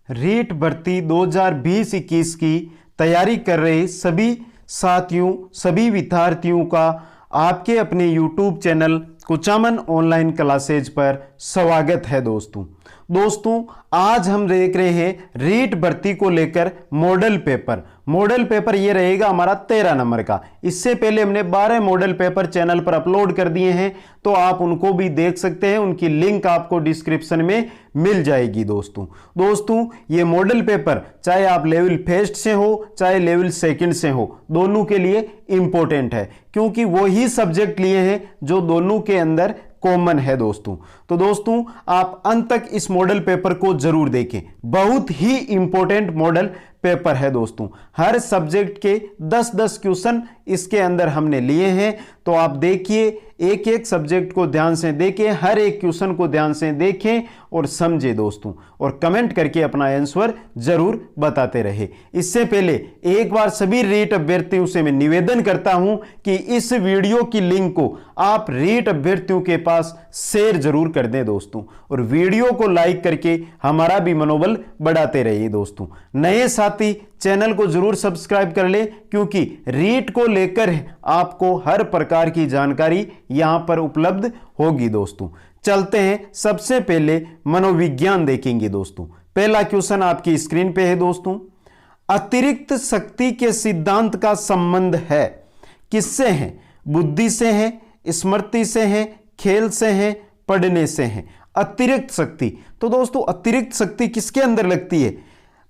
रीट भर्ती 2020-21 की तैयारी कर रहे सभी साथियों, सभी विद्यार्थियों का आपके अपने YouTube channel Kuchaman online classes पर स्वागत है। दोस्तों आज हम देख रहे हैं रीट भर्ती को लेकर मॉडल पेपर ये रहेगा हमारा 13 नंबर का। इससे पहले हमने 12 मॉडल पेपर चैनल पर अपलोड कर दिए हैं, तो आप उनको भी देख सकते हैं। उनकी लिंक आपको डिस्क्रिप्शन में मिल जाएगी। दोस्तों ये मॉडल पेपर चाहे आप लेवल फर्स्ट से हो चाहे लेवल सेकंड से हो, दोनों के लिए इंपॉर्टेंट है, क्योंकि वो ही सब्जेक्ट लिए हैं जो दोनों के अंदर कॉमन है। तो दोस्तों आप अंत तक इस मॉडल पेपर को जरूर देखें, बहुत ही इंपॉर्टेंट मॉडल पेपर है। हर सब्जेक्ट के 10-10 क्वेश्चन इसके अंदर हमने लिए हैं, तो आप देखिए, एक एक सब्जेक्ट को ध्यान से देखें, हर एक क्वेश्चन को ध्यान से देखें और समझे और कमेंट करके अपना आंसर जरूर बताते रहे। इससे पहले एक बार सभी रीट अभ्यर्थियों से मैं निवेदन करता हूं कि इस वीडियो की लिंक को आप रीट अभ्यर्थियों के पास शेयर जरूर कर दें और वीडियो को लाइक करके हमारा भी मनोबल बढ़ाते रहिए। नए साथी चैनल को जरूर सब्सक्राइब कर ले, क्योंकि रीट को लेकर आपको हर प्रकार की जानकारी यहां पर उपलब्ध होगी। चलते हैं, सबसे पहले मनोविज्ञान देखेंगे। पहला क्वेश्चन आपकी स्क्रीन पे है। अतिरिक्त शक्ति के सिद्धांत का संबंध है किससे है? बुद्धि से है, स्मृति से है, खेल से है, पढ़ने से है। अतिरिक्त शक्ति, तो दोस्तों अतिरिक्त शक्ति किसके अंदर लगती है?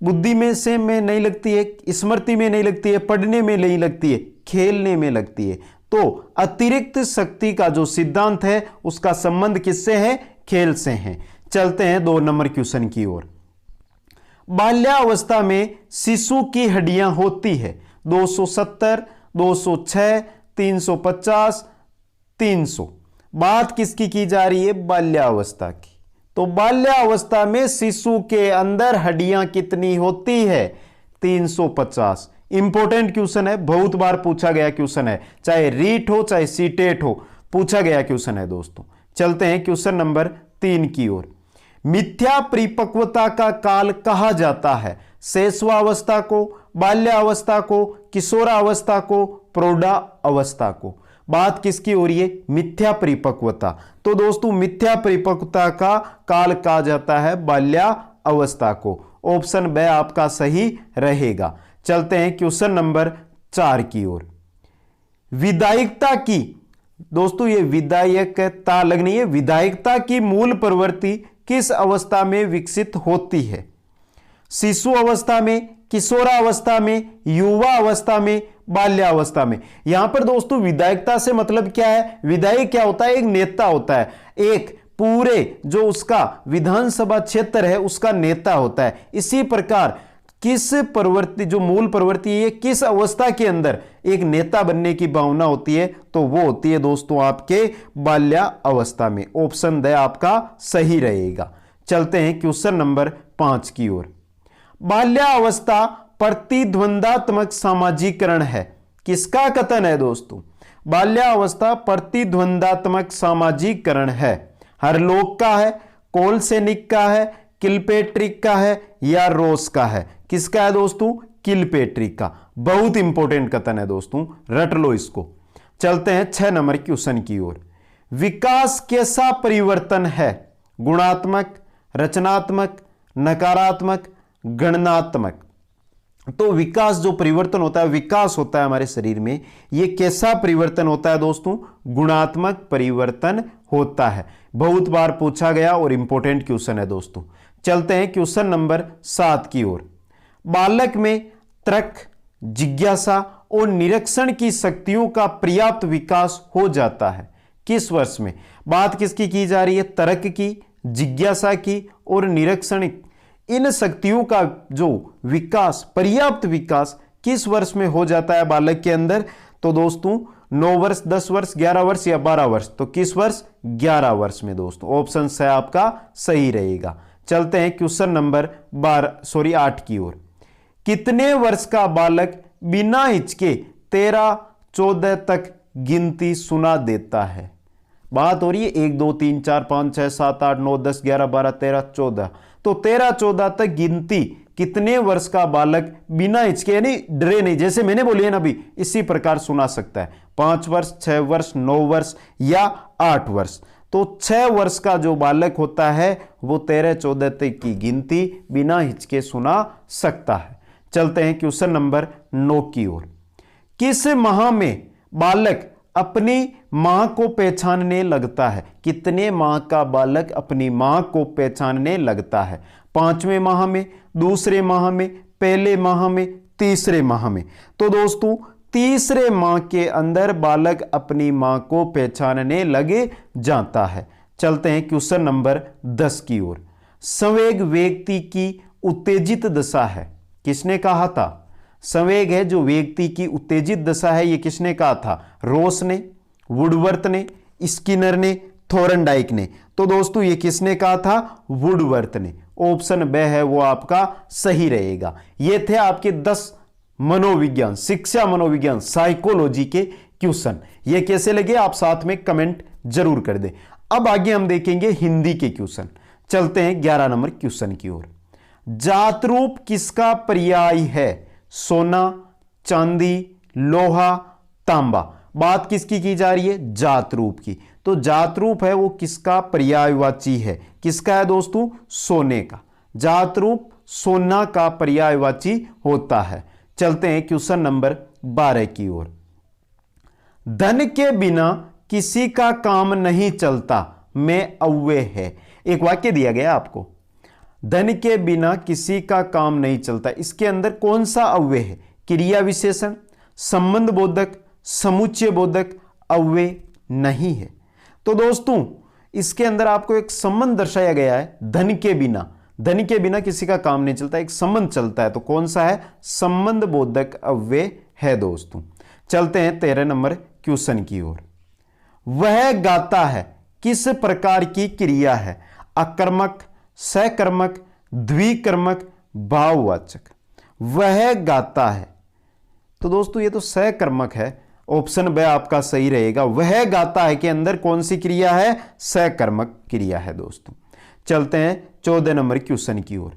बुद्धि में से में नहीं लगती है, स्मृति में नहीं लगती है, पढ़ने में नहीं लगती है, खेलने में लगती है। तो अतिरिक्त शक्ति का जो सिद्धांत है उसका संबंध किससे है? खेल से है। चलते हैं 2 नंबर क्वेश्चन की ओर। बाल्यावस्था में शिशु की हड्डियां होती है 270, 206, 350, 300। बात किसकी की जा रही है? बाल्यावस्था की। तो बाल्यावस्था में शिशु के अंदर हड्डियां कितनी होती है? 350। इंपॉर्टेंट क्वेश्चन है, बहुत बार पूछा गया क्वेश्चन है, चाहे रीट हो चाहे सीटेट हो, पूछा गया क्वेश्चन है। चलते हैं क्वेश्चन नंबर 3 की ओर। मिथ्या परिपक्वता का काल कहा जाता है शैशवावस्था को, बाल्यावस्था को, किशोरावस्था को, प्रौढ़ावस्था को। बात किसकी हो रही है? मिथ्या परिपक्वता। तो दोस्तों मिथ्या परिपक्वता का काल कहा जाता है बाल्यावस्था को। ऑप्शन ब आपका सही रहेगा। चलते हैं क्वेश्चन नंबर 4 की ओर। विधायकता की, दोस्तों ये विधायकता लगनी है, विधायकता की मूल प्रवृत्ति किस अवस्था में विकसित होती है? शिशु अवस्था में, किशोरावस्था में, युवा अवस्था में, बाल्यावस्था में। यहां पर दोस्तों विधायकता से मतलब क्या है? विधायक क्या होता है? एक नेता होता है, एक पूरे जो उसका विधानसभा क्षेत्र है उसका नेता होता है। इसी प्रकार किस प्रवृत्ति, जो मूल प्रवृत्ति है, किस अवस्था के अंदर एक नेता बनने की भावना होती है? तो वो होती है दोस्तों आपके बाल्यावस्था में। ऑप्शन द आपका सही रहेगा। चलते हैं क्वेश्चन नंबर 5 की ओर। बाल्यावस्था प्रतिद्वंदात्मक सामाजिकरण है, किसका कथन है दोस्तों? बाल्यावस्था प्रतिद्वंदात्मक सामाजिकरण है। हरलोक का है, कोलसेनिक का है, किलपेट्रिक का है या रोस का है? किसका है दोस्तों? किलपेट्रिक का। बहुत इंपॉर्टेंट कथन है दोस्तों, रट लो इसको। चलते हैं 6 नंबर क्वेश्चन की ओर। विकास कैसा परिवर्तन है? गुणात्मक, रचनात्मक, नकारात्मक, गणनात्मक। तो विकास जो परिवर्तन होता है, विकास होता है हमारे शरीर में, यह कैसा परिवर्तन होता है दोस्तों? गुणात्मक परिवर्तन होता है। बहुत बार पूछा गया और इंपॉर्टेंट क्वेश्चन है दोस्तों। चलते हैं क्वेश्चन नंबर 7 की ओर। बालक में तर्क, जिज्ञासा और निरीक्षण की शक्तियों का पर्याप्त विकास हो जाता है किस वर्ष में? बात किसकी की जा रही है? तर्क की, जिज्ञासा की और निरीक्षण, इन शक्तियों का जो विकास, पर्याप्त विकास किस वर्ष में हो जाता है बालक के अंदर? तो दोस्तों 9 वर्ष, 10 वर्ष, 11 वर्ष या 12 वर्ष? तो किस वर्ष? 11 वर्ष में दोस्तों। ऑप्शन से आपका सही रहेगा। चलते हैं क्वेश्चन नंबर 8 की ओर। कितने वर्ष का बालक बिना हिचके 13-14 तक गिनती सुना देता है? बात हो रही है 1 2 3 4 5 6 7 8 9 10 11 12 13 14, तो 13 14 तक गिनती कितने वर्ष का बालक बिना हिचके यानी डरे नहीं, जैसे मैंने बोली है ना अभी, इसी प्रकार सुना सकता है। 5 वर्ष, 6 वर्ष, 9 वर्ष या 8 वर्ष। तो 6 वर्ष का जो बालक होता है वो 13 14 तक की गिनती बिना हिचके सुना सकता है। चलते हैं क्वेश्चन नंबर 9 की ओर। किस माह में बालक अपनी मां को पहचानने लगता है? कितने माह का बालक अपनी मां को पहचानने लगता है? 5वें माह में, दूसरे माह में, पहले माह में, तीसरे माह में? तो दोस्तों तीसरे माह के अंदर बालक अपनी मां को पहचानने लगे जाता है। चलते हैं क्वेश्चन नंबर 10 की ओर। संवेग व्यक्ति की उत्तेजित दशा है। किसने कहा था? संवेग है जो व्यक्ति की उत्तेजित दशा है, ये किसने कहा था? रोस ने, वुडवर्थ ने, स्किनर ने, थोरनडाइक ने। तो दोस्तों ये किसने कहा था? वुडवर्थ ने। ऑप्शन ब है वो आपका सही रहेगा। ये थे आपके 10 मनोविज्ञान, शिक्षा मनोविज्ञान, साइकोलॉजी के क्वेश्चन। ये कैसे लगे आप साथ में कमेंट जरूर कर दें। अब आगे हम देखेंगे हिंदी के क्वेश्चन। चलते हैं 11 नंबर क्वेश्चन की ओर। जातरूप किसका पर्याय है? सोना, चांदी, लोहा, तांबा। बात किसकी की जा रही है? जातरूप की। तो जातरूप है वो किसका पर्यायवाची है? किसका है दोस्तों? सोने का। जातरूप सोना का पर्यायवाची होता है। चलते हैं क्वेश्चन नंबर 12 की ओर। धन के बिना किसी का काम नहीं चलता, में अव्यय है। एक वाक्य दिया गया आपको, धन के बिना किसी का काम नहीं चलता। इसके अंदर कौन सा अव्यय है? क्रिया विशेषण, संबंध बोधक, समुच्चय बोधक अव्यय नहीं है। तो दोस्तों इसके अंदर आपको एक संबंध दर्शाया गया है। धन के बिना, धन के बिना किसी का काम नहीं चलता, एक संबंध चलता है। तो कौन सा है? संबंध बोधक अव्यय है दोस्तों। चलते हैं 13 नंबर क्वेश्चन की ओर। वह गाता है किस प्रकार की क्रिया है? अकर्मक, सकर्मक, द्विकर्मक, भाववाचक। वह गाता है, तो दोस्तों ये तो सकर्मक है। ऑप्शन ब आपका सही रहेगा। वह गाता है के अंदर कौन सी क्रिया है? सकर्मक क्रिया है दोस्तों। चलते हैं 14 नंबर क्वेश्चन की ओर।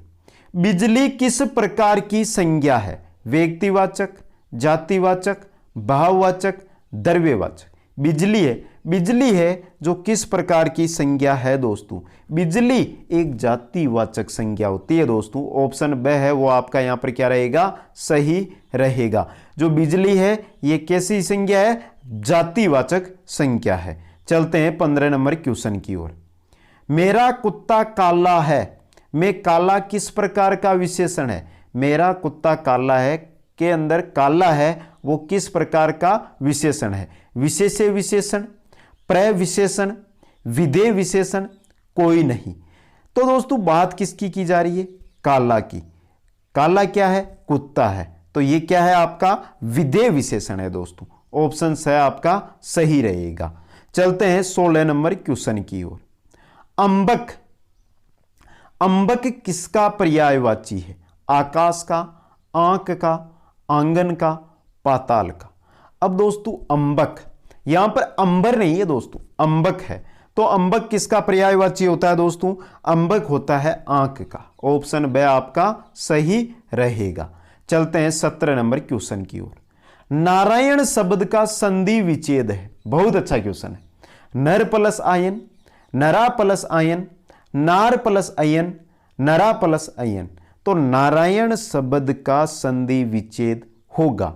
बिजली किस प्रकार की संज्ञा है? व्यक्तिवाचक, जातिवाचक, भाववाचक, द्रव्यवाचक। बिजली है, बिजली है जो किस प्रकार की संज्ञा है दोस्तों? बिजली एक जातिवाचक संज्ञा होती है दोस्तों। ऑप्शन ब है वो आपका यहां पर क्या रहेगा? सही रहेगा। जो बिजली है ये कैसी संज्ञा है? जातिवाचक संज्ञा है। चलते हैं 15 नंबर क्वेश्चन की ओर। मेरा कुत्ता काला है, में काला किस प्रकार का विशेषण है? मेरा कुत्ता काला है के अंदर काला है वो किस प्रकार का विशेषण है? विशेष्य विशेषण, प्रविशेषण, विधेय विशेषण, कोई नहीं। तो दोस्तों बात किसकी की जा रही है? काला की। काला क्या है? कुत्ता है। तो ये क्या है आपका? विधेय विशेषण है दोस्तों। ऑप्शन है आपका सही रहेगा। चलते हैं 16 नंबर क्वेश्चन की ओर। अंबक, अंबक किसका पर्यायवाची है? आकाश का, आंक का, आंगन का, पाताल का। अब दोस्तों अंबक, यहां पर अंबर नहीं है दोस्तों, अंबक है। तो अंबक किसका पर्यायवाची होता है दोस्तों? अंबक होता है आंक का। ऑप्शन ब आपका सही रहेगा। चलते हैं 17 नंबर क्वेश्चन की ओर। नारायण शब्द का संधि विच्छेद है। बहुत अच्छा क्वेश्चन है। नर प्लस आयन, नरा प्लस आयन, नार प्लस अयन, नरा प्लस अयन। तो नारायण शब्द का संधि विच्छेद होगा।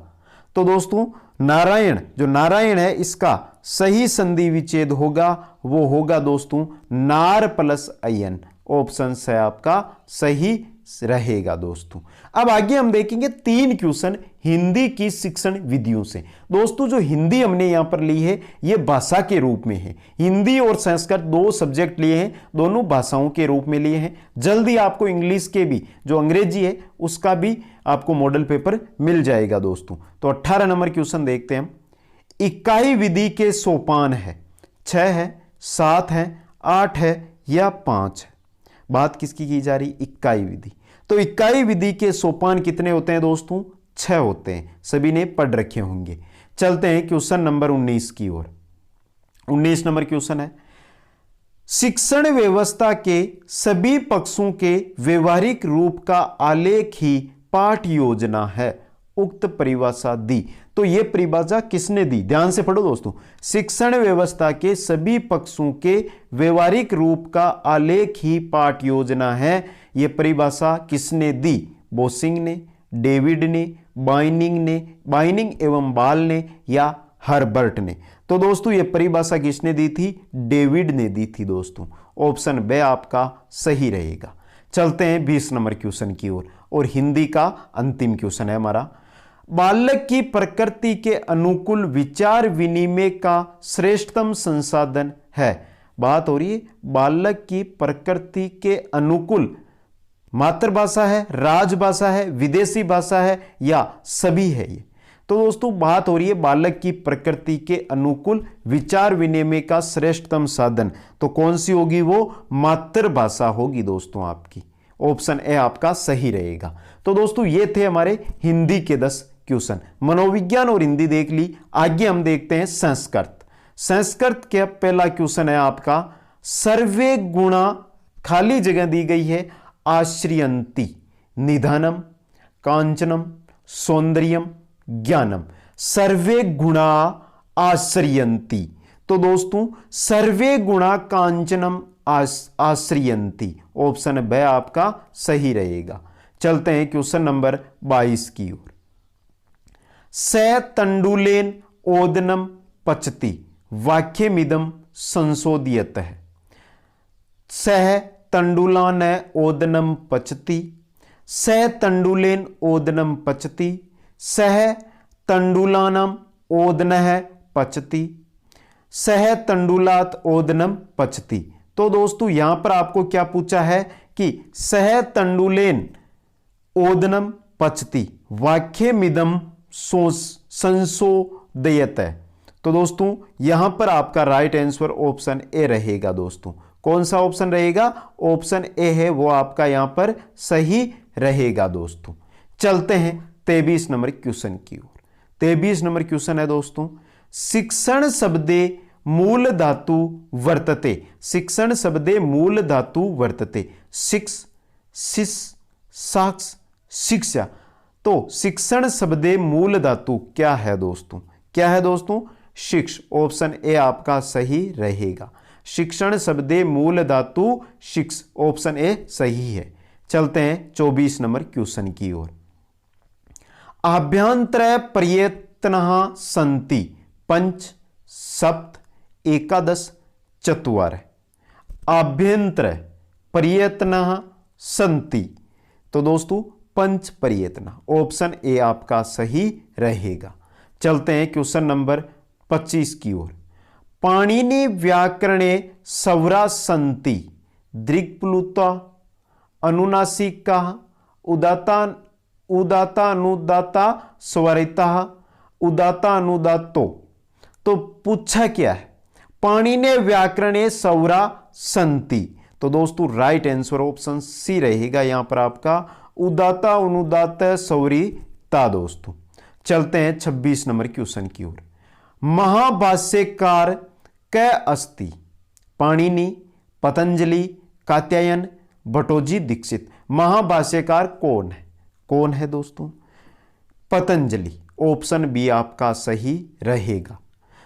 तो दोस्तों नारायण, जो नारायण है इसका सही संधि विच्छेद होगा वो होगा दोस्तों नार प्लस अयन। ऑप्शन है आपका सही रहेगा दोस्तों। अब आगे हम देखेंगे 3 क्वेश्चन हिंदी की शिक्षण विधियों से। दोस्तों जो हिंदी हमने यहां पर ली है ये भाषा के रूप में है। हिंदी और संस्कृत 2 सब्जेक्ट लिए हैं, दोनों भाषाओं के रूप में लिए हैं। जल्दी आपको इंग्लिश के भी, जो अंग्रेजी है उसका भी आपको मॉडल पेपर मिल जाएगा दोस्तों। तो 18 नंबर क्वेश्चन देखते हैं हम। इकाई विधि के सोपान है? 6 है, 7 है, 8 है या 5 है? बात किसकी की जा रही? इकाई विधि। तो इकाई विधि के सोपान कितने होते हैं दोस्तों? 6 होते हैं। सभी ने पढ़ रखे होंगे। चलते हैं क्वेश्चन नंबर 19 की ओर। 19 नंबर क्वेश्चन है, शिक्षण व्यवस्था के सभी पक्षों के व्यवहारिक रूप का आलेख ही पाठ योजना है, उक्त परिभाषा दी। तो यह परिभाषा किसने दी, ध्यान से पढ़ो दोस्तों। शिक्षण व्यवस्था के सभी पक्षों के व्यवहारिक रूप का आलेख ही पाठ योजना है, यह परिभाषा किसने दी? बोसिंग ने, डेविड ने, बाइनिंग एवं बाल ने या हर्बर्ट ने? तो दोस्तों यह परिभाषा किसने दी थी? डेविड ने दी थी दोस्तों। ऑप्शन बी आपका सही रहेगा। चलते हैं 20 नंबर क्वेश्चन की ओर, और हिंदी का अंतिम क्वेश्चन है हमारा। बालक की प्रकृति के अनुकूल विचार विनिमय का श्रेष्ठतम संसाधन है। बात हो रही है बालक की प्रकृति के अनुकूल, मातृभाषा है, राजभाषा है, विदेशी भाषा है या सभी है ये? तो दोस्तों बात हो रही है बालक की प्रकृति के अनुकूल विचार विनिमय का श्रेष्ठतम साधन, तो कौन सी होगी? वो मातृभाषा होगी दोस्तों आपकी। ऑप्शन ए आपका सही रहेगा। तो दोस्तों ये थे हमारे हिंदी के 10 क्वेश्चन। मनोविज्ञान और हिंदी देख ली, आगे हम देखते हैं संस्कृत। संस्कृत के पहला क्वेश्चन है आपका, सर्वे गुणा, खाली जगह दी गई है, आश्रयंती, निधनम, कांचनम, सौंदर्यम, ज्ञानम। सर्वे गुणा आश्रयंती। तो दोस्तों सर्वे गुणा कांचनम आश्रयंती, ऑप्शन बी आपका सही रहेगा। चलते हैं क्वेश्चन नंबर 22 की ओर। स तंडुलेन ओदनम पचति वाक्यमिदम संशोधित है। सह तंडुलान ओदनम पचति, स तंडुलेन ओदनम पचति, सह तंडुलानम ओदनः पचति, सह तंडुलात ओदनम पचति। तो दोस्तों यहां पर आपको क्या पूछा है कि सह तंडुलेन ओदनम पचति वाक्यमिदम संशोधयत है। तो दोस्तों यहां पर आपका राइट आंसर ऑप्शन ए रहेगा दोस्तों। कौन सा ऑप्शन रहेगा? ऑप्शन ए है वो आपका यहां पर सही रहेगा दोस्तों। चलते हैं 23 नंबर क्वेश्चन की ओर। 23 नंबर क्वेश्चन है दोस्तों, शिक्षण शब्दे मूल धातु वर्तते। शिक्षण शब्दे मूल धातु वर्तते। शिक्ष, शिष, साक्ष, शिक्षा। तो शिक्षण शब्दे मूल धातु क्या है दोस्तों? क्या है दोस्तों? शिक्ष। ऑप्शन ए आपका सही रहेगा। शिक्षण शब्दे मूल धातु शिक्ष, ऑप्शन ए सही है। चलते हैं 24 नंबर क्वेश्चन की ओर। आभ्यंतर प्रयत्नः सन्ति पंच, सप्त, एकादश, चत्वार। आभ्यंतर प्रयत्नः सन्ति, तो दोस्तों पंच प्रयत्न, ऑप्शन ए आपका सही रहेगा। चलते हैं क्वेश्चन नंबर 25 की ओर। पाणिनि व्याकरणे सवरा सन्ति दृक्प्लुता, अनुनासिका, उदात्तानुदात्ता, स्वरिता, उदात्तानुदात्तो। तो पूछा क्या है? पाणिनि व्याकरणे सवरा सन्ति। तो दोस्तों राइट आंसर ऑप्शन सी रहेगा यहां पर आपका, उदात्ता अनुदात्त स्वरिता दोस्तों। चलते हैं 26 नंबर क्वेश्चन की ओर। महाभाष्यकार क अस्ति? पाणिनि, पतंजलि, कात्यायन, भट्टोजी दीक्षित। महाभाष्यकार कौन है? कौन है दोस्तों? पतंजलि। ऑप्शन बी आपका सही रहेगा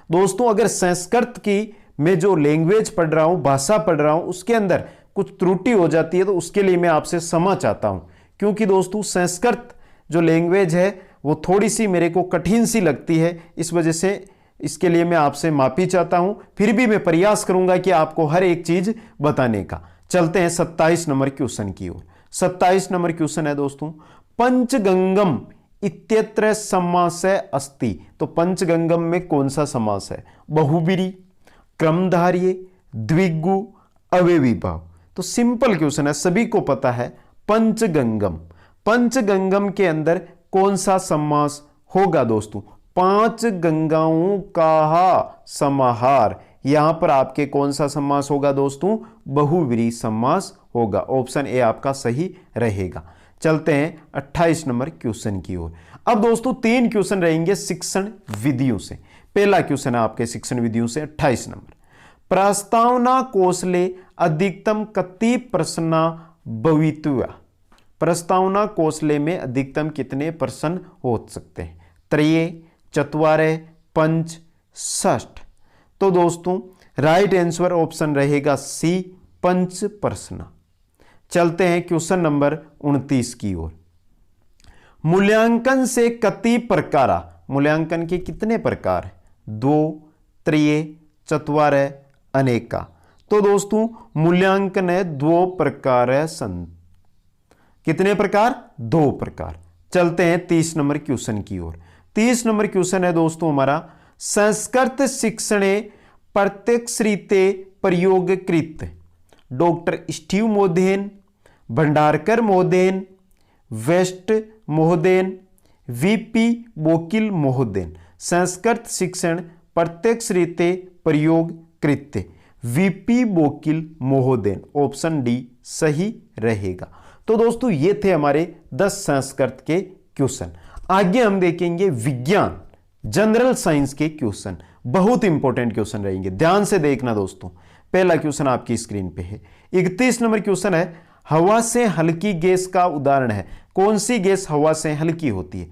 दोस्तों। अगर संस्कृत की मैं जो लैंग्वेज पढ़ रहा हूं, भाषा पढ़ रहा हूं, उसके अंदर कुछ त्रुटि हो जाती है तो उसके लिए मैं आपसे क्षमा चाहता हूं, क्योंकि दोस्तों संस्कृत जो लैंग्वेज है वो थोड़ी सी मेरे को कठिन सी लगती है, इस वजह से इसके लिए मैं आपसे माफी चाहता हूं। फिर भी मैं प्रयास करूंगा कि आपको हर एक चीज बताने का। चलते हैं 27 नंबर क्वेश्चन की ओर। 27 नंबर क्वेश्चन है दोस्तों, पंचगंगम इत्यत्र समास अस्ति। तो पंचगंगम में कौन सा समास है? बहुब्रीहि, क्रमधार्य, द्विगु, अव्ययीभाव। तो सिंपल क्वेश्चन है, सभी को पता है पंचगंगम। पंचगंगम के अंदर कौन सा समास होगा दोस्तों? 5 गंगाओं का समाहार। यहां पर आपके कौन सा समास होगा दोस्तों? बहुव्रीहि समास होगा। ऑप्शन ए आपका सही रहेगा। चलते हैं 28 नंबर क्वेश्चन की ओर। अब दोस्तों 3 क्वेश्चन रहेंगे शिक्षण विधियों से। पहला क्वेश्चन है आपके शिक्षण विधियों से 28 नंबर, प्रस्तावना कोशले अधिकतम कति प्रश्न भवितव्य। प्रस्तावना कोशले में अधिकतम कितने प्रश्न हो सकते हैं? त्रय, चत्वारे, पंच, षष्ठ। तो दोस्तों राइट आंसर ऑप्शन रहेगा सी, पंच प्रश्न। चलते हैं क्वेश्चन नंबर 29 की ओर। मूल्यांकन से कति प्रकार, मूल्यांकन के कितने प्रकार है? 2, त्रय, चत्वारे, अनेका। तो दोस्तों मूल्यांकन है 2 प्रकार है कितने प्रकार? 2 प्रकार। चलते हैं 30 नंबर क्वेश्चन की ओर। 30 नंबर क्वेश्चन है दोस्तों हमारा, संस्कृत शिक्षणे प्रत्यक्षरीते प्रयोगकृत डॉक्टर स्टीव मोदेन, भंडारकर मोदेन, वेस्ट मोहदेन, वीपी बोकिल मोहदेन। संस्कृत शिक्षण प्रत्यक्ष रीते प्रयोग कृत्य वीपी बोकिल मोहदेन। ऑप्शन डी सही रहेगा। तो दोस्तों ये थे हमारे 10 संस्कृत के क्वेश्चन। आगे हम देखेंगे विज्ञान जनरल साइंस के क्वेश्चन, बहुत इंपॉर्टेंट क्वेश्चन रहेंगे, ध्यान से देखना दोस्तों। पहला क्वेश्चन आपकी स्क्रीन पे है। 31 नंबर क्वेश्चन है, हवा से हल्की गैस का उदाहरण है। कौन सी गैस हवा से हल्की होती है?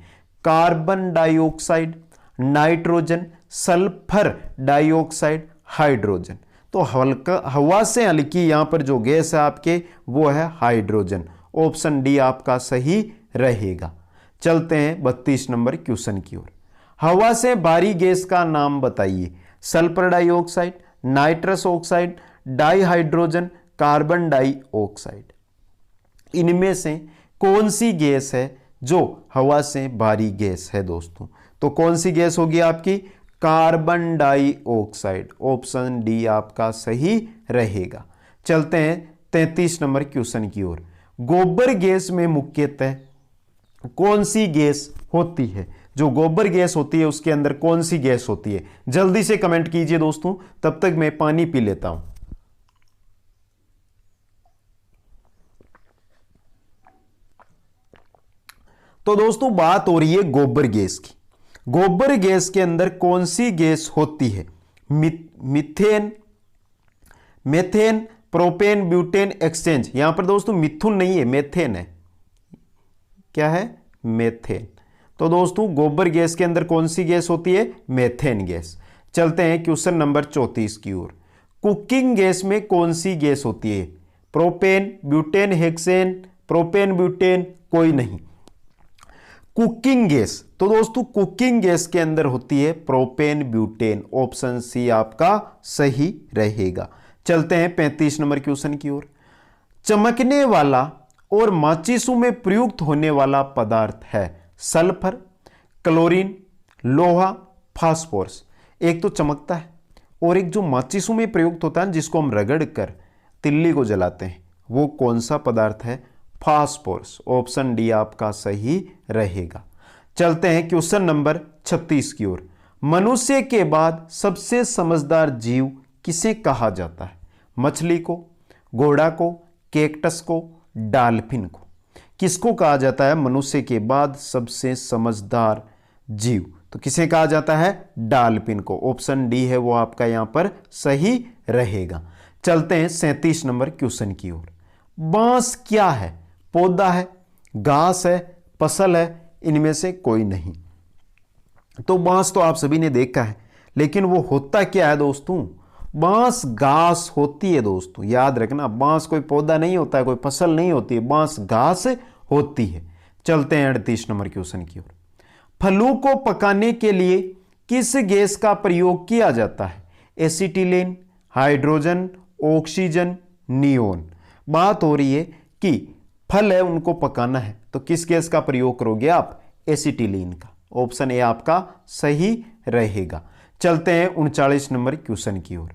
Carbon dioxide, nitrogen, sulphur dioxide, hydrogen. तो हवा से हल्की यहां पर जो गैस है आपके वो है हाइड्रोजन। ऑप्शन डी आपका सही रहेगा। चलते हैं 32 नंबर क्वेश्चन की ओर। हवा से भारी गैस का नाम बताइए। Sulphur dioxide, nitrous oxide, dihydrogen, carbon dioxide. इनमें से कौन सी गैस है जो हवा से भारी गैस है दोस्तों? तो कौन सी गैस होगी आपकी? Carbon dioxide. ऑप्शन डी आपका सही रहेगा। चलते हैं 33 नंबर क्वेश्चन की ओर। गोबर गैस में मुख्यतः कौन सी गैस होती है? जो गोबर गैस होती है उसके अंदर कौन सी गैस होती है? जल्दी से कमेंट कीजिए दोस्तों, तब तक मैं पानी पी लेता हूं। तो दोस्तों बात हो रही है गोबर गैस की। गोबर गैस के अंदर कौन सी गैस होती है? Methane, methane, propane, butane, exchange. यहां पर दोस्तों मिथुन नहीं है, मेथेन है। क्या है? मेथेन। तो दोस्तों गोबर गैस के अंदर कौन सी गैस होती है? Methane gas. चलते हैं क्वेश्चन नंबर 34 की ओर। कुकिंग गैस में कौन सी गैस होती है? Propane, butane, hexane, propane, butane, कोई नहीं। कुकिंग गैस, तो दोस्तों कुकिंग गैस के अंदर होती है प्रोपेन, ब्यूटेन। ऑप्शन सी आपका सही रहेगा। चलते हैं 35 नंबर क्वेश्चन की ओर। चमकने वाला और माचिसों में प्रयुक्त होने वाला पदार्थ है सल्फर, क्लोरीन, लोहा, फास्फोरस। एक तो चमकता है और एक जो माचिसों में प्रयुक्त होता है जिसको हम रगड़ कर तिल्ली को जलाते हैं, वो कौन सा पदार्थ है? फास्फोरस। ऑप्शन डी आपका सही रहेगा। चलते हैं क्वेश्चन नंबर 36 की ओर। मनुष्य के बाद सबसे समझदार जीव किसे कहा जाता है? मछली को, घोड़ा को, कैक्टस को, डॉल्फिन को। किसको कहा जाता है मनुष्य के बाद सबसे समझदार जीव? तो किसे कहा जाता है? डॉल्फिन को। ऑप्शन डी है वो आपका यहां पर सही रहेगा। चलते हैं 37 नंबर क्वेश्चन की ओर। बांस क्या है? पौधा है, घास है, फसल है? इनमें से कोई नहीं। तो बांस तो आप सभी ने देखा है, लेकिन वो होता क्या है दोस्तों? बांस घास होती है दोस्तों, याद रखना। बांस कोई पौधा नहीं होता है, कोई फसल नहीं होती है, बांस घास होती है। चलते हैं 38 नंबर क्वेश्चन की ओर। फलों को पकाने के लिए किस गैस का प्रयोग किया जाता है? Acetylene, hydrogen, oxygen, neon. बात हो रही है कि फल है उनको पकाना है, तो किस गैस का प्रयोग करोगे आप? एसिटिलीन का। ऑप्शन ए आपका सही रहेगा। चलते हैं 39 नंबर क्वेश्चन की ओर।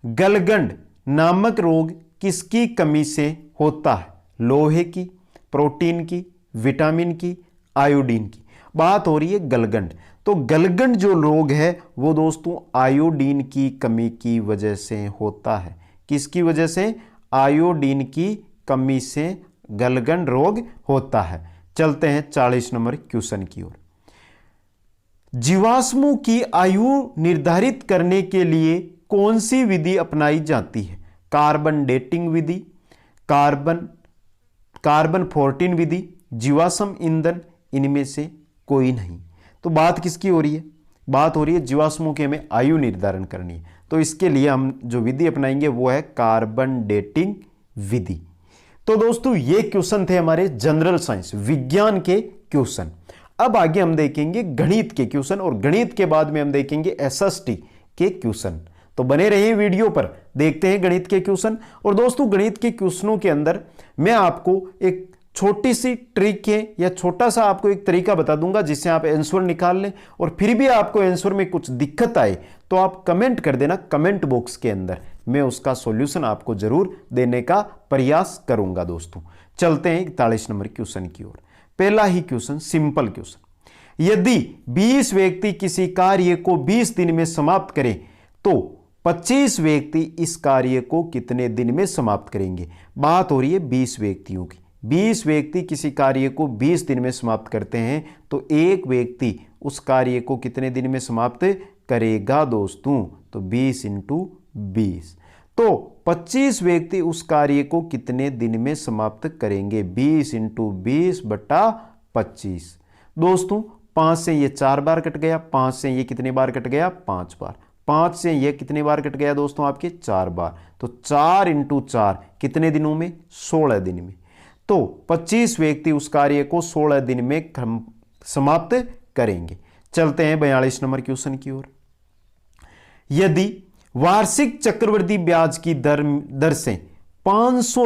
गलगंड नामक रोग किसकी कमी से होता है? लोहे की, प्रोटीन की, विटामिन की, आयोडीन की। बात हो रही है गलगंड। तो गलगंड जो रोग है वो दोस्तों आयोडीन की कमी की वजह से होता है। किसकी वजह से? आयोडीन की कमी से गलगंड रोग होता है। चलते हैं 40 नंबर क्वेश्चन की ओर। जीवाश्मों की आयु निर्धारित करने के लिए कौन सी विधि अपनाई जाती है? कार्बन डेटिंग विधि, कार्बन 14 विधि, जीवाश्म ईंधन, इनमें से कोई नहीं। तो बात किसकी हो रही है? बात हो रही है जीवाश्मों की हमें आयु निर्धारण करनी है, तो इसके लिए हम जो विधि अपनाएंगे वो है कार्बन डेटिंग विधि। तो दोस्तों ये क्वेश्चन थे हमारे जनरल साइंस विज्ञान के क्वेश्चन। अब आगे हम देखेंगे गणित के क्वेश्चन, और गणित के बाद में हम देखेंगे एसएसटी के क्वेश्चन। तो बने रहिए वीडियो पर, देखते हैं गणित के क्वेश्चन। और दोस्तों गणित के क्वेश्चनों के अंदर मैं आपको एक छोटी सी ट्रिक है या छोटा सा आपको एक तरीका बता दूंगा जिससे आप आंसर निकाल लें। और फिर भी आपको आंसर में कुछ दिक्कत आए तो आप कमेंट कर देना कमेंट बॉक्स के अंदर, मैं उसका सॉल्यूशन आपको जरूर देने का प्रयास करूंगा। दोस्तों चलते हैं 41 नंबर क्वेश्चन की ओर। पहला ही क्वेश्चन, सिंपल क्वेश्चन। यदि 20 व्यक्ति किसी कार्य को 20 दिन में समाप्त करें तो 25 व्यक्ति इस कार्य को कितने दिन में समाप्त करेंगे? बात हो रही है 20 व्यक्तियों की। 20 व्यक्ति किसी कार्य को 20 दिन में समाप्त करते हैं तो एक व्यक्ति उस कार्य को कितने दिन में समाप्त करेगा? दोस्तों तो 20 × 20, तो 25 व्यक्ति उस कार्य को कितने दिन में समाप्त करेंगे? 20 × 20 बटा 25। दोस्तों 5 से ये 4 बार कट गया, 5 से ये कितने बार कट गया? 5 बार। 5 से ये कितने बार कट गया दोस्तों? आपके 4 बार। तो 4 × 4 कितने दिनों में? 16 दिन में। तो 25 व्यक्ति उस कार्य को 16 दिन में समाप्त करेंगे। चलते हैं 42 नंबर क्वेश्चन की ओर। यदि वार्षिक चक्रवृद्धि ब्याज की दर से 500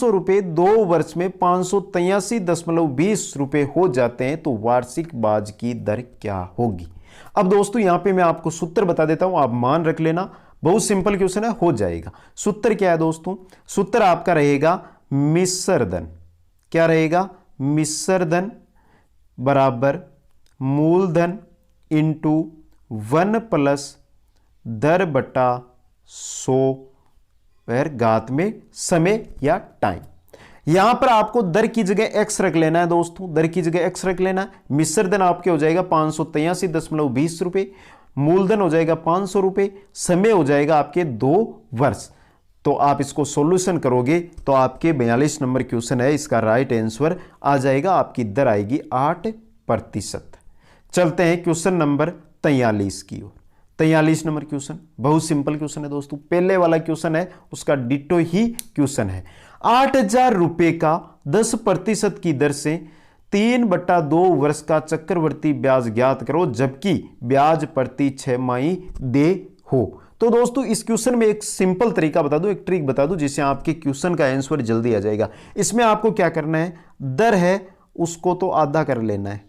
रुपए 2 वर्ष में 583.20 रुपए हो जाते हैं तो वार्षिक ब्याज की दर क्या होगी? अब दोस्तों यहां पे मैं आपको सूत्र बता देता हूं, आप मान रख लेना, बहुत सिंपल क्वेश्चन है, हो जाएगा। सूत्र क्या है दोस्तों? सूत्र आपका रहेगा मिश्र धन। क्या रहेगा? मिश्र धन बराबर मूलधन इंटू 1 प्लस दर बटा 100 घात में समय या टाइम। यहां पर आपको दर की जगह x रख लेना है दोस्तों, दर की जगह x रख लेना है। मिश्र धन आपके हो जाएगा 583.20 रुपए, मूलधन हो जाएगा 500 रुपए, समय हो जाएगा आपके 2 वर्ष। तो आप इसको सॉल्यूशन करोगे तो आपके 42 नंबर क्वेश्चन है, इसका राइट आंसर आ जाएगा, आपकी दर आएगी 8%। चलते हैं क्वेश्चन नंबर 43 की ओर। 43 नंबर क्वेश्चन बहुत सिंपल क्वेश्चन है दोस्तों, पहले वाला क्वेश्चन है उसका डिटो ही क्वेश्चन है। 8,000 रुपए का 10% की दर से 3/2 वर्ष का चक्रवर्ती ब्याज ज्ञात करो जबकि ब्याज प्रति 6 माही दे हो। तो दोस्तों इस क्वेश्चन में एक सिंपल तरीका बता दूं, एक ट्रिक बता दूं जिससे आपके क्वेश्चन का आंसर जल्दी आ जाएगा। इसमें आपको क्या करना है, दर है उसको तो आधा कर लेना है,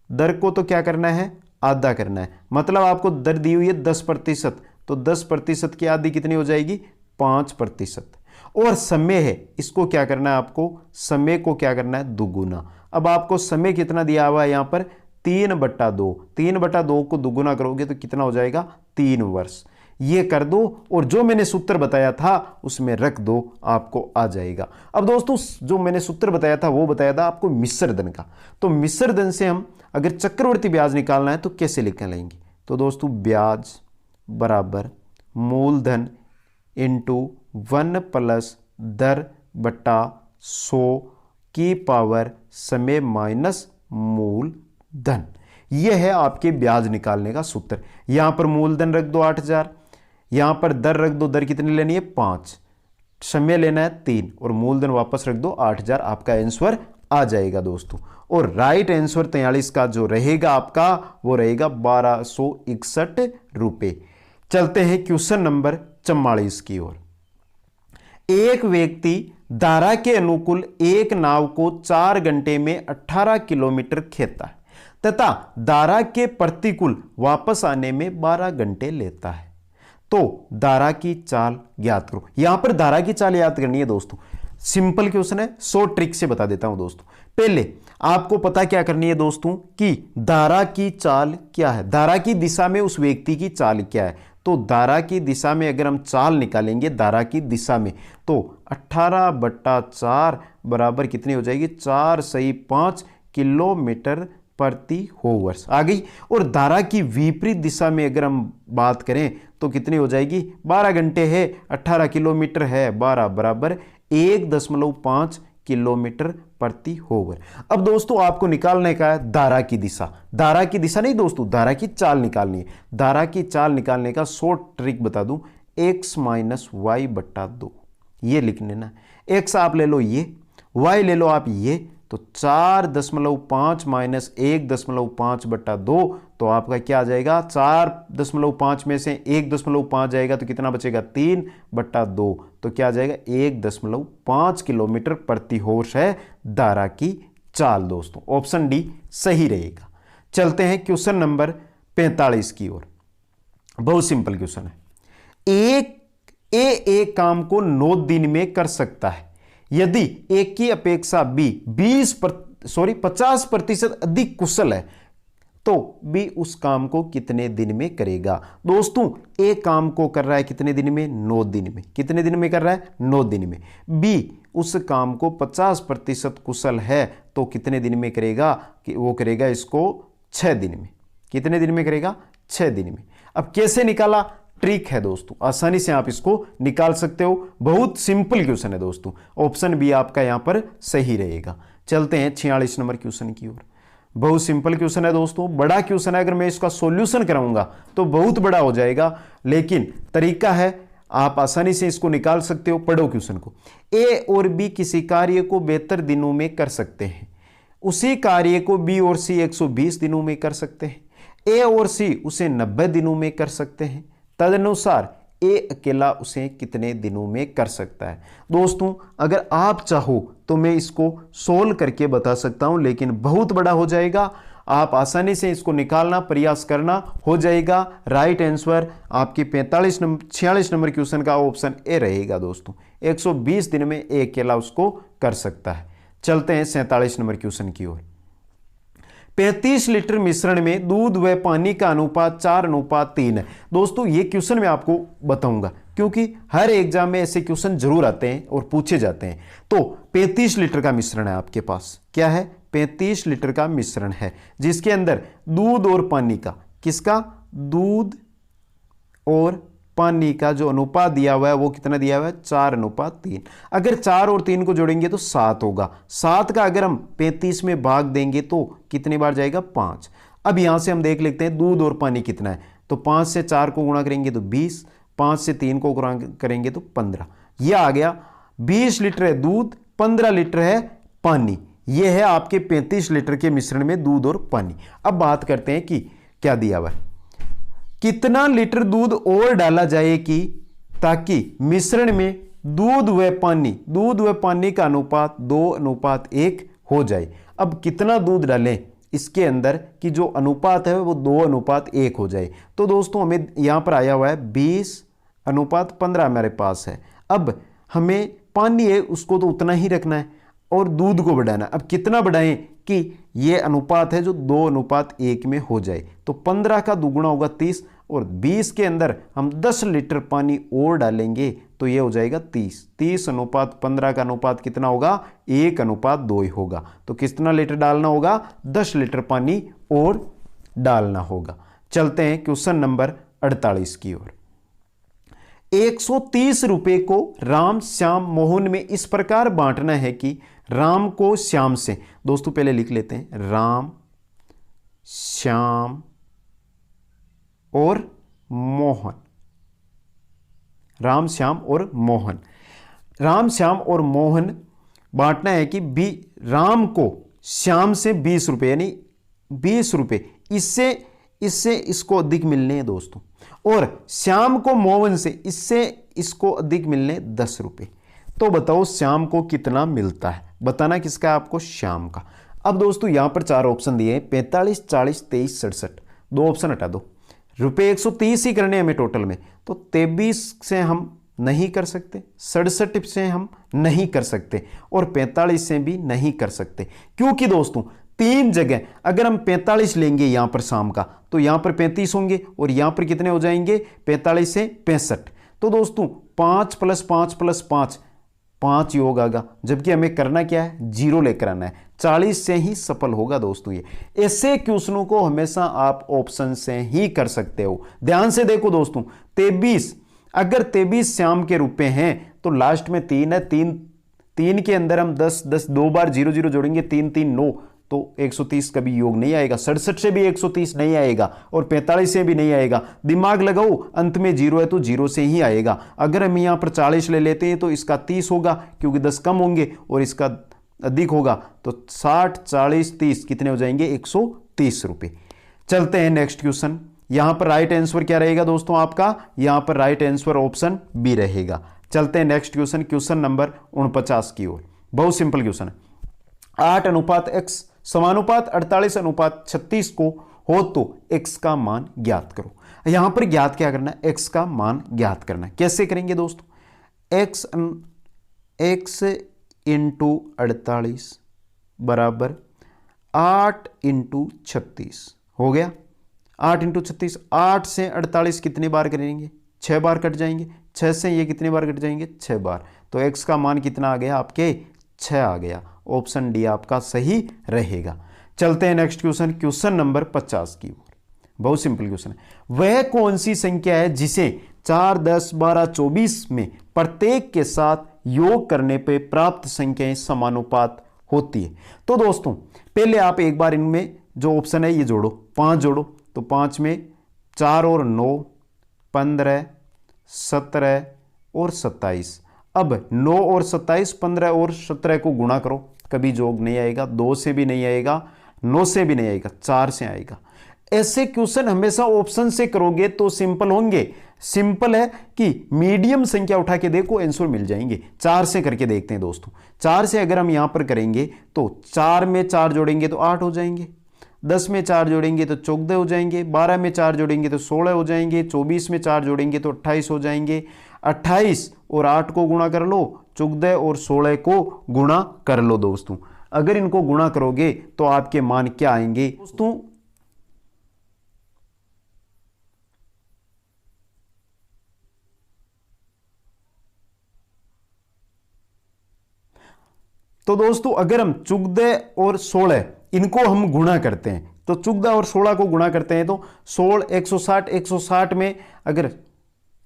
दर को तो क्या करना है? आधा करना है। मतलब आपको दर दी हुई है 10%, तो 10% की आधी कितनी हो जाएगी? 5%। और समय है, इसको क्या करना है आपको? समय को क्या करना है? दुगुना। अब आपको समय कितना दिया हुआ है यहाँ पर? 3/2। 3/2 को दुगुना करोगे तो कितना हो जाएगा? 3 वर्ष। ये कर दो और जो मैंने सूत्र बताया था उसमें रख दो, आपको आ जाएगा। अब दोस्तों जो मैंने सूत्र बताया था वो बताया था आपको मिश्र धन का। तो मिश्र धन से हम अगर चक्रवर्ती ब्याज निकालना है तो कैसे निकालेंगे? तो दोस्तों ब्याज बराबर मूलधन इंटू 1 प्लस दर बटा 100 की पावर समय माइनस मूलधन। यह है आपके ब्याज निकालने का सूत्र। यहां पर मूलधन रख दो 8,000, यहां पर दर रख दो, दर कितनी लेनी है? 5, समय लेना है 3 और मूलधन वापस रख दो 8,000, आपका आंसर आ जाएगा दोस्तों। और राइट आंसर 43 का जो रहेगा आपका वो रहेगा 1261 रुपए। चलते हैं क्वेश्चन नंबर 44 की ओर। एक व्यक्ति धारा के अनुकूल एक नाव को 4 घंटे में 18 किलोमीटर खेता है तथा धारा के प्रतिकूल वापस आने में 12 घंटे लेता है, तो धारा की चाल ज्ञात करो। यहां पर धारा की चाल याद करनी है दोस्तों, सिंपल क्वेश्चन है, 100 ट्रिक से बता देता हूं दोस्तों। पहले आपको पता क्या करनी है दोस्तों कि धारा की चाल क्या है, धारा की दिशा में उस व्यक्ति की चाल क्या है। तो धारा की दिशा में अगर हम चाल निकालेंगे धारा की दिशा में तो 18/4 बराबर कितनी हो जाएगी? 4 सही 5 किलोमीटर प्रति होवर्स आ गई। और धारा की विपरीत दिशा में अगर हम बात करें तो कितनी हो जाएगी, 12 घंटे है, 18 किलोमीटर है, 12 बराबर 1.5 किलोमीटर प्रति होवर। अब दोस्तों आपको निकालने का है धारा की दिशा। धारा की दिशा नहीं दोस्तों, धारा की चाल निकालनी है। धारा की चाल निकालने का शॉर्ट ट्रिक बता दूं, x माइनस वाई बट्टा 2, ये लिख लेना। x आप ले लो ये, y ले लो आप ये, तो 4.5 माइनस 1.5 बट्टा 2, तो आपका क्या आ जाएगा, 4.5 में से 1.5 जाएगा तो कितना बचेगा, 3 बट्टा 2, तो क्या आ जाएगा 1.5 किलोमीटर प्रति होवर्स है धारा की चाल। दोस्तों ऑप्शन डी सही रहेगा। चलते हैं क्वेश्चन नंबर 45 की ओर। बहुत सिंपल क्वेश्चन है। एक काम को 9 दिन में कर सकता है यदि ए की अपेक्षा बी 50% अधिक कुशल है, तो बी उस काम को कितने दिन में करेगा। दोस्तों ए काम को कर रहा है कितने दिन में, 9 दिन में। कितने दिन में कर रहा है, 9 दिन में। बी उस काम को 50% कुशल है तो कितने दिन में करेगा, कि वो करेगा इसको 6 दिन में। कितने दिन में करेगा, 6 दिन में। अब कैसे निकाला, ट्रिक है दोस्तों, आसानी से आप इसको निकाल सकते हो। बहुत सिंपल क्वेश्चन है दोस्तों, ऑप्शन बी आपका यहां पर सही रहेगा। चलते हैं 46 नंबर क्वेश्चन की ओर। बहुत सिंपल क्वेश्चन है दोस्तों, बड़ा क्वेश्चन है। अगर मैं इसका सॉल्यूशन कराऊंगा तो बहुत बड़ा हो जाएगा, लेकिन तरीका है, आप आसानी से इसको निकाल सकते हो। पढ़ो क्वेश्चन को। ए और बी किसी कार्य को बेहतर दिनों में कर सकते हैं, उसी कार्य को बी और सी 120 दिनों में कर सकते हैं। ए और सी उसे 90 दिनों में कर सकते हैं। तदनुसार ए अकेला उसे कितने दिनों में कर सकता है। दोस्तों अगर आप चाहो तो मैं इसको सोल्व करके बता सकता हूं, लेकिन बहुत बड़ा हो जाएगा। आप आसानी से इसको निकालना प्रयास करना, हो जाएगा। राइट आंसर आपकी 46 नंबर क्वेश्चन का ऑप्शन ए रहेगा दोस्तों। 120 दिन में ए अकेला उसको कर सकता है। चलते हैं 47 नंबर क्वेश्चन की ओर। 35 लीटर मिश्रण में दूध व पानी का अनुपात 4:3 है। दोस्तों ये क्वेश्चन मैं आपको बताऊंगा, क्योंकि हर एग्जाम में ऐसे क्वेश्चन जरूर आते हैं और पूछे जाते हैं। तो 35 लीटर का मिश्रण है आपके पास, क्या है, 35 लीटर का मिश्रण है, जिसके अंदर दूध और पानी का, किसका, दूध और पानी का जो अनुपात दिया हुआ है वो कितना दिया हुआ है, 4:3। अगर 4 और 3 को जोड़ेंगे तो 7 होगा। 7 का अगर हम 35 में भाग देंगे तो कितनी बार जाएगा, 5। अब यहां से हम देख लेते हैं दूध और पानी कितना है, तो 5 से 4 को गुणा करेंगे तो 20, 5 से 3 को गुणा करेंगे तो 15। यह आ गया 20 लीटर है दूध, 15 लीटर है पानी। यह है आपके 35 लीटर के मिश्रण में दूध और पानी। अब बात करते हैं कि क्या दिया हुआ है, कितना लीटर दूध और डाला जाए कि ताकि मिश्रण में दूध व पानी का अनुपात 2:1 हो जाए। अब कितना दूध डालें इसके अंदर कि जो अनुपात है वो 2:1 हो जाए। तो दोस्तों हमें यहां पर आया हुआ है 20:15 हमारे पास है। अब हमें पानी है उसको तो उतना ही रखना है और दूध को बढ़ाना। अब कितना बढ़ाएं कि ये अनुपात है जो 2:1 में हो जाए। तो 15 का दुगुना होगा 30, और 20 के अंदर हम 10 लीटर पानी और डालेंगे तो ये हो जाएगा 30। 30:15 का अनुपात कितना होगा, 1:2 होगा। तो कितना लीटर डालना होगा, 10 लीटर पानी और डालना होगा। चलते हैं क्वेश्चन नंबर 48 की ओर। 130 रुपए को राम, श्याम, मोहन में इस प्रकार बांटना है कि राम को श्याम से, दोस्तों पहले लिख लेते हैं, राम, श्याम और मोहन। राम, श्याम और मोहन, राम, श्याम और मोहन बांटना है कि राम को श्याम से 20 रुपए, यानी 20 रुपए इससे इसको अधिक मिलने हैं दोस्तों, और श्याम को मोहन से इसको अधिक मिलने 10 रुपए। तो बताओ श्याम को कितना मिलता है, बताना किसका है आपको, श्याम का। अब दोस्तों यहां पर 4 ऑप्शन दिए हैं, 45, 40, 23, 67। 2 ऑप्शन हटा दो। रुपए 130 ही करने हमें टोटल में, तो 23 से हम नहीं कर सकते, 67 से हम नहीं कर सकते, और 45 से भी नहीं कर सकते। क्योंकि दोस्तों 3 जगह अगर हम 45 लेंगे यहां पर शाम का, तो यहां पर 35 होंगे, और यहां पर कितने हो जाएंगे, 45 से 65। तो दोस्तों 5 + 5 + 5 5 योग आएगा, जबकि हमें करना क्या है, 0 लेकर आना है। 40 से ही सफल होगा दोस्तों ये। ऐसे क्वेश्चनों को हमेशा आप ऑप्शन से ही कर सकते हो। ध्यान से देखो दोस्तों, 23, अगर 23 श्याम के रूप में है तो लास्ट में 3 है, 3 के अंदर हम 10 10 2 बार 0 0 जोड़ेंगे, 3 3 9, तो 130 कभी योग नहीं आएगा। 67 से भी 130 नहीं आएगा और 45 से भी नहीं आएगा। दिमाग लगाओ, अंत में 0 है तो 0 से ही आएगा। अगर हम यहां पर 40 ले लेते हैं तो इसका 30 होगा, क्योंकि 10 कम होंगे और इसका अधिक होगा, तो 60 40 30 कितने हो जाएंगे, 130 रुपए। चलते हैं नेक्स्ट क्वेश्चन। यहां पर राइट आंसर क्या रहेगा दोस्तों आपका, यहां पर राइट आंसर ऑप्शन बी रहेगा। चलते हैं नेक्स्ट क्वेश्चन, क्वेश्चन नंबर 49 की ओर। बहुत सिंपल क्वेश्चन है। 8:x समानुपात 48:36 को हो तो x का मान ज्ञात करो। यहां पर ज्ञात क्या करना है, x का मान ज्ञात करना है। कैसे करेंगे दोस्तों, x इंटू 48 बराबर 8 इंटू 36 हो गया। 8 इंटू 36, 8 से 48 कितने बार करेंगे, 6 बार कट जाएंगे। 6 से ये कितने बार कट जाएंगे, 6 बार। तो x का मान कितना आ गया आपके, 6 आ गया। ऑप्शन डी आपका सही रहेगा। चलते हैं नेक्स्ट क्वेश्चन, क्वेश्चन नंबर 50 की ओर। बहुत सिंपल क्वेश्चन है। वह कौन सी संख्या है जिसे 4 10 12 24 में प्रत्येक के साथ योग करने पे प्राप्त संख्याएं समानुपात होती है। तो दोस्तों पहले आप एक बार इनमें जो ऑप्शन है ये जोड़ो, 5 जोड़ो, तो 5 में 4 और 9 15 17 और 27। अब 9 और 27 15 और 17 को गुणा करो, कभी जोग नहीं आएगा, 2 से भी नहीं आएगा, 9 से भी नहीं आएगा, 4 से आएगा। ऐसे क्वेश्चन हमेशा ऑप्शन से करोगे तो सिंपल होंगे। सिंपल है कि मीडियम संख्या उठा के देखो, आंसर मिल जाएंगे। 4 से करके देखते हैं दोस्तों। 4 से अगर हम यहां पर करेंगे तो 4 में 4 जोड़ेंगे तो 8 हो जाएंगे, 10 में 4 जोड़ेंगे तो 14 हो जाएंगे, 12 में 4 जोड़ेंगे तो 16 हो जाएंगे, 24 में 4 जोड़ेंगे तो 28 हो जाएंगे। 28 और 8 को गुणा कर लो, 14 और 16 को गुणा कर लो दोस्तों। अगर इनको गुणा करोगे तो आपके मान क्या आएंगे दोस्तों, तो दोस्तों अगर हम 14 और 16 इनको हम गुणा करते हैं, तो 14 और 16 को गुणा करते हैं तो 16 160, 160 में अगर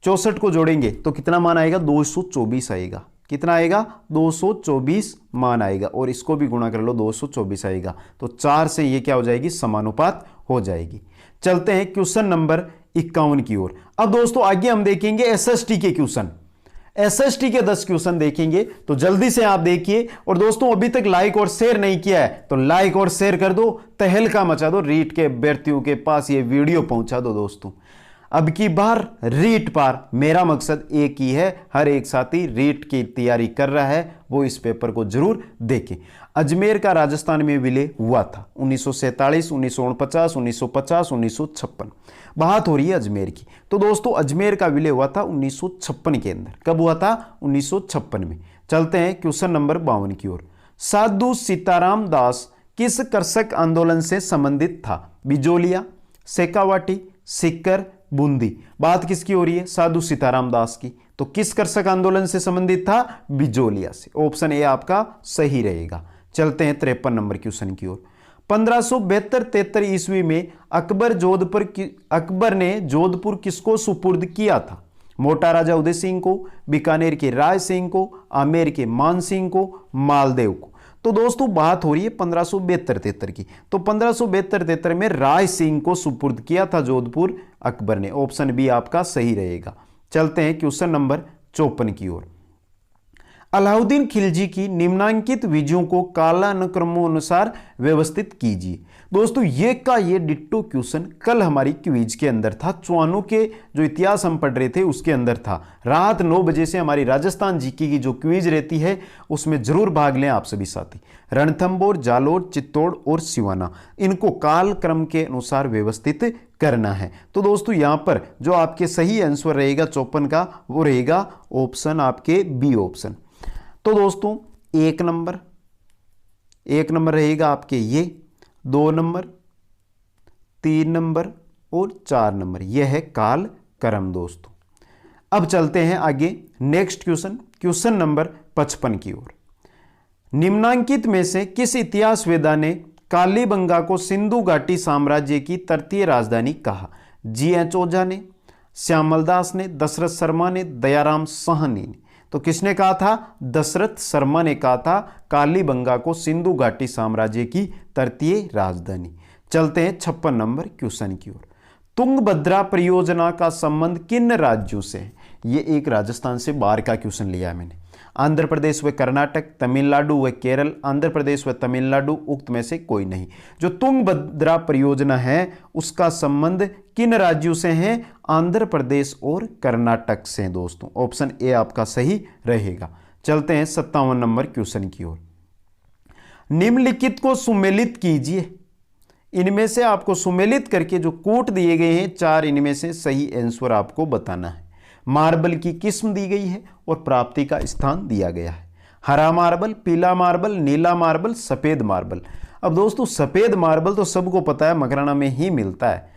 64 को जोड़ेंगे तो कितना मान आएगा, 224 आएगा। कितना आएगा, 224 मान आएगा। और इसको भी गुणा कर लो, 224 आएगा। तो 4 से ये क्या हो जाएगी, समानुपात हो जाएगी। चलते हैं क्वेश्चन नंबर 51 की ओर। अब दोस्तों आगे हम देखेंगे एसएसटी के क्वेश्चन। एसएसटी के 10 क्वेश्चन देखेंगे, तो जल्दी से आप देखिए। और दोस्तों अभी तक लाइक और शेयर नहीं किया है तो लाइक और शेयर कर दो, तहलका मचा दो, रीट के अभ्यर्थियों के पास ये वीडियो पहुंचा दो दोस्तों। अब की बार रीट पार, मेरा मकसद एक ही है, हर एक साथी रीट की तैयारी कर रहा है वो इस पेपर को जरूर देखें। अजमेर का राजस्थान में विलय हुआ था 1947, 1949, 1950, 1956। बात हो रही है अजमेर की। तो दोस्तों अजमेर का विलय हुआ था 1956 के अंदर। कब हुआ था, 1956 में। चलते हैं क्वेश्चन नंबर 52 की ओर। साधु सीताराम दास किस कृषक आंदोलन से संबंधित था, बिजोलिया, शेखावाटी, सीकर, बूंदी। बात किसकी हो रही है, साधु सीताराम दास की। तो किस कृषक आंदोलन से संबंधित था, बिजोलिया से। ऑप्शन ए आपका सही रहेगा। चलते हैं 53 नंबर क्वेश्चन की ओर। 1572-73 ईस्वी में अकबर ने जोधपुर किसको सुपुर्द किया था, मोटा राजा उदय सिंह को, बीकानेर के राय सिंह को, आमेर के मान सिंह को, मालदेव को। तो दोस्तों बात हो रही है 1572-73 की। तो 1572-73 में राय सिंह को सुपुर्द किया था जोधपुर अकबर ने। ऑप्शन बी आपका सही रहेगा। चलते हैं क्वेश्चन नंबर 54 की ओर। अलाउद्दीन खिलजी की निम्नांकित विधियों को कालानुक्रमानुसार व्यवस्थित कीजिए। दोस्तों ये डिट्टो क्वेश्चन कल हमारी क्विज के अंदर था, चौहानों के जो इतिहास हम पढ़ रहे थे उसके अंदर था। रात 9 बजे से हमारी राजस्थान जीके की जो क्विज रहती है उसमें जरूर भाग लें आप सभी साथी। रणथंबोर, जालोर, चित्तौड़ और सिवाना, इनको काल क्रम के अनुसार व्यवस्थित करना है। तो दोस्तों यहां पर जो आपके सही आंसर रहेगा 54 का, वो रहेगा ऑप्शन आपके बी ऑप्शन। तो दोस्तों एक नंबर रहेगा आपके ये, 2 नंबर, 3 नंबर और 4 नंबर, यह है काल क्रम दोस्तों। अब चलते हैं आगे नेक्स्ट क्वेश्चन, क्वेश्चन नंबर 55 की ओर। निम्नांकित में से किस इतिहासवेदा ने कालीबंगा को सिंधु घाटी साम्राज्य की तृतीय राजधानी कहा? जी.एच. ओझा ने, श्यामल दास ने, दशरथ शर्मा ने, दयाराम साहनी ने। तो किसने कहा था? दशरथ शर्मा ने कहा था कालीबंगा को सिंधु घाटी साम्राज्य की तृतीय राजधानी। चलते हैं 56 नंबर क्वेश्चन की ओर। तुंगभद्रा परियोजना का संबंध किन राज्यों से है? ये एक राजस्थान से बाहर का क्वेश्चन लिया है मैंने। आंध्र प्रदेश व कर्नाटक, तमिलनाडु व केरल, आंध्र प्रदेश व तमिलनाडु, उक्त में से कोई नहीं। जो तुंगभद्रा परियोजना है उसका संबंध किन राज्यों से है? आंध्र प्रदेश और कर्नाटक से दोस्तों। ऑप्शन ए आपका सही रहेगा। चलते हैं 57 नंबर क्वेश्चन की ओर। निम्नलिखित को सुमेलित कीजिए। इनमें से आपको सुमेलित करके जो कोट दिए गए हैं 4, इनमें से सही आंसर आपको बताना है। मार्बल की किस्म दी गई है और प्राप्ति का स्थान दिया गया है। हरा मार्बल, पीला मार्बल, नीला मार्बल, सफेद मार्बल। अब दोस्तों सफेद मार्बल तो सबको पता है मकराना में ही मिलता है।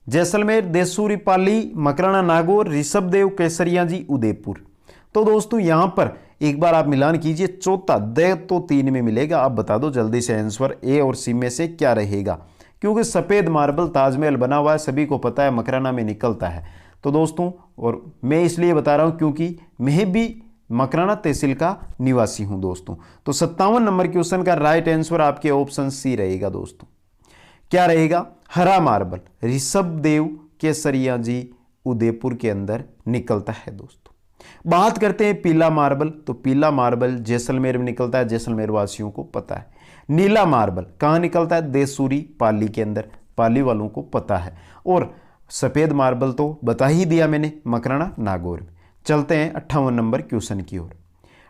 जैसलमेर, देसूरी, पाली, मकराना, नागौर, ऋषभदेव, केसरिया जी, उदयपुर। तो दोस्तों यहां पर एक बार आप मिलान कीजिए, चौथा द तो 3 में मिलेगा। आप बता दो जल्दी से आंसर ए और सी में से क्या रहेगा, क्योंकि सफेद मार्बल ताजमहल बना हुआ है, सभी को पता है मकराना में निकलता है। तो दोस्तों, और मैं इसलिए बता रहा हूं क्योंकि मैं भी मकराना तहसील का निवासी हूं दोस्तों। तो 57 नंबर क्वेश्चन का राइट आंसर आपके ऑप्शन सी रहेगा दोस्तों। क्या रहेगा? हरा मार्बल ऋषभदेव, केसरिया जी, उदयपुर के अंदर निकलता है दोस्तों। बात करते हैं पीला मार्बल, तो पीला मार्बल जैसलमेर में निकलता है, जैसलमेर वासियों को पता है। नीला मार्बल कहां निकलता है? देसूरी, पाली के अंदर, पाली वालों को पता है। और सफेद मार्बल तो बता ही दिया मैंने, मकराना, नागौर में। चलते हैं 58 नंबर क्वेश्चन की ओर।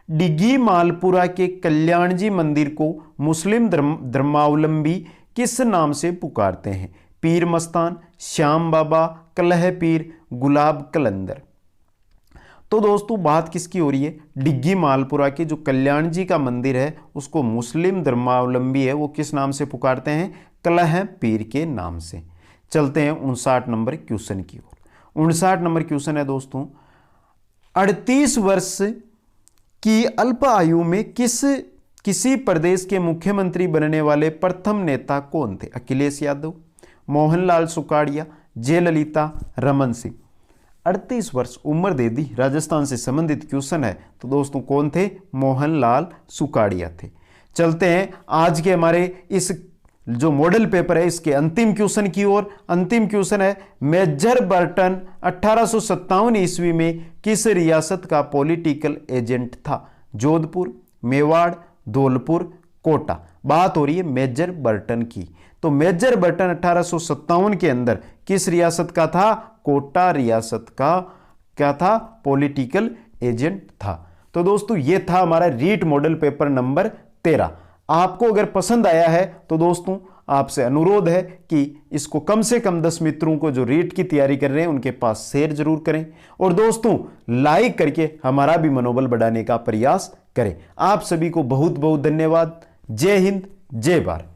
डिग्गी मालपुरा के कल्याण जी मंदिर को मुस्लिम धर्मावलंबी किस नाम से पुकारते हैं? पीर मस्तान, श्याम बाबा, कलह पीर, गुलाब कलंदर। तो दोस्तों बात किसकी हो रही है? डिग्गी मालपुरा के जो कल्याण जी का मंदिर है उसको मुस्लिम धर्मावलंबी है वो किस नाम से पुकारते हैं? कलह पीर के नाम से। चलते हैं 59 नंबर क्वेश्चन की ओर। 59 नंबर क्वेश्चन है दोस्तों, 38 वर्ष की अल्प आयु में किसी प्रदेश के मुख्यमंत्री बनने वाले प्रथम नेता कौन थे? अखिलेश यादव, मोहनलाल सुखाड़िया, जयललिता, रमन सिंह। 38 वर्ष उम्र दे दी, राजस्थान से संबंधित क्वेश्चन है। तो दोस्तों कौन थे? मोहनलाल सुखाड़िया थे। चलते हैं आज के हमारे इस जो मॉडल पेपर है इसके अंतिम क्वेश्चन की ओर। अंतिम क्वेश्चन है, मेजर बर्टन 1857 ईस्वी में किस रियासत का पॉलिटिकल एजेंट था? जोधपुर, मेवाड़, धौलपुर, कोटा। बात हो रही है मेजर बर्टन की। तो मेजर बर्टन 1857 के अंदर किस रियासत का था? कोटा रियासत का क्या था? पॉलिटिकल एजेंट था। तो दोस्तों ये था हमारा रीट मॉडल पेपर नंबर 13। आपको अगर पसंद आया है तो दोस्तों आपसे अनुरोध है कि इसको कम से कम 10 मित्रों को जो रीट की तैयारी कर रहे हैं उनके पास शेयर जरूर करें, और दोस्तों लाइक करके हमारा भी मनोबल बढ़ाने का प्रयास करें। आप सभी को बहुत बहुत धन्यवाद। जय हिंद, जय भारत।